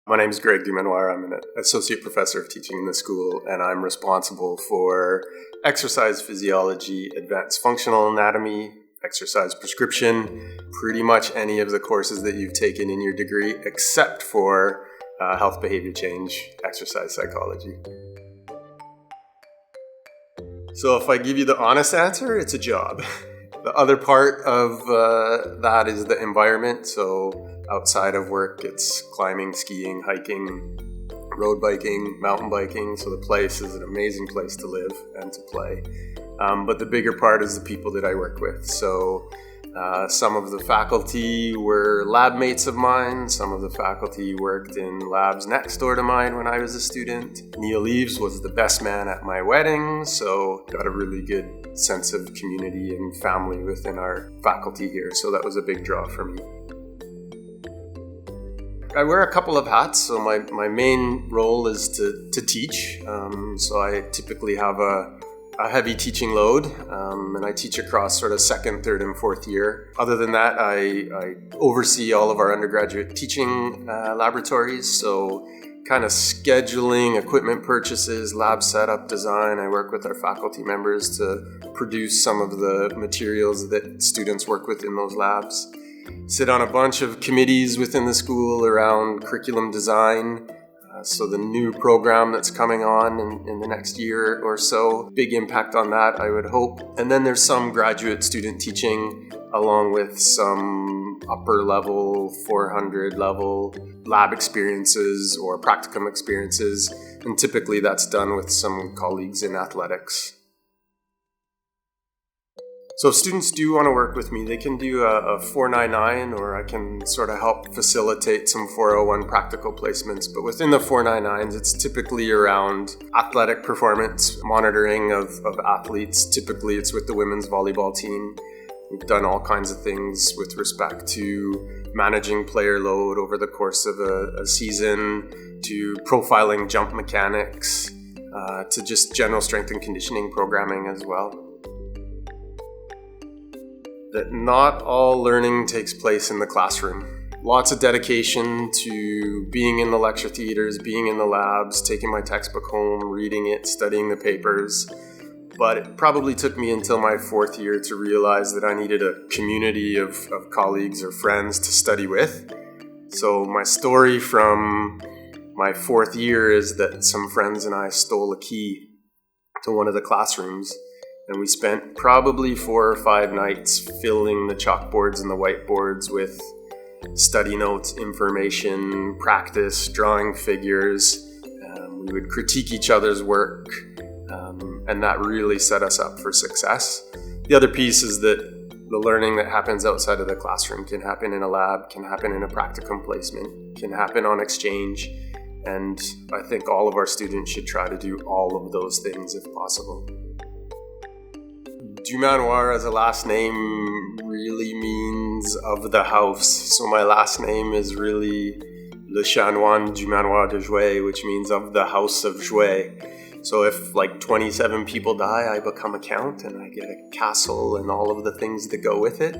My name is Greg Dumanoir. I'm an associate professor of teaching in the school, and I'm responsible for exercise physiology, advanced functional anatomy, exercise prescription, pretty much any of the courses that you've taken in your degree, except for health behavior change, exercise psychology. So if I give you the honest answer, it's a job. The other part of that is the environment. So outside of work, it's climbing, skiing, hiking, road biking, mountain biking. So the place is an amazing place to live and to play. But the bigger part is the people that I work with. So some of the faculty were lab mates of mine. Some of the faculty worked in labs next door to mine when I was a student. Neil Eves was the best man at my wedding, so got a really good sense of community and family within our faculty here. So that was a big draw for me. I wear a couple of hats. So my main role is to teach. So I typically have a heavy teaching load, and I teach across sort of second, third, and fourth year. Other than that, I oversee all of our undergraduate teaching laboratories, so kind of scheduling, equipment purchases, lab setup, design. I work with our faculty members to produce some of the materials that students work with in those labs. Sit on a bunch of committees within the school around curriculum design. So the new program that's coming on in the next year or so, big impact on that, I would hope. And then there's some graduate student teaching along with some upper level, 400 level lab experiences or practicum experiences. And typically that's done with some colleagues in athletics. So if students do want to work with me, they can do a 499, or I can sort of help facilitate some 401 practical placements. But within the 499s, it's typically around athletic performance, monitoring of athletes. Typically, it's with the women's volleyball team. We've done all kinds of things with respect to managing player load over the course of a season, to profiling jump mechanics, to just general strength and conditioning programming as well. That not all learning takes place in the classroom. Lots of dedication to being in the lecture theaters, being in the labs, taking my textbook home, reading it, studying the papers. But it probably took me until my fourth year to realize that I needed a community of colleagues or friends to study with. So my story from my fourth year is that some friends and I stole a key to one of the classrooms. And we spent probably 4 or 5 nights filling the chalkboards and the whiteboards with study notes, information, practice, drawing figures. We would critique each other's work, and that really set us up for success. The other piece is that the learning that happens outside of the classroom can happen in a lab, can happen in a practicum placement, can happen on exchange. And I think all of our students should try to do all of those things if possible. Dumanoir as a last name really means of the house. So my last name is really Le Chanoine Dumanoir de Jouet, which means of the house of Jouet. So if like 27 people die, I become a count and I get a castle and all of the things that go with it.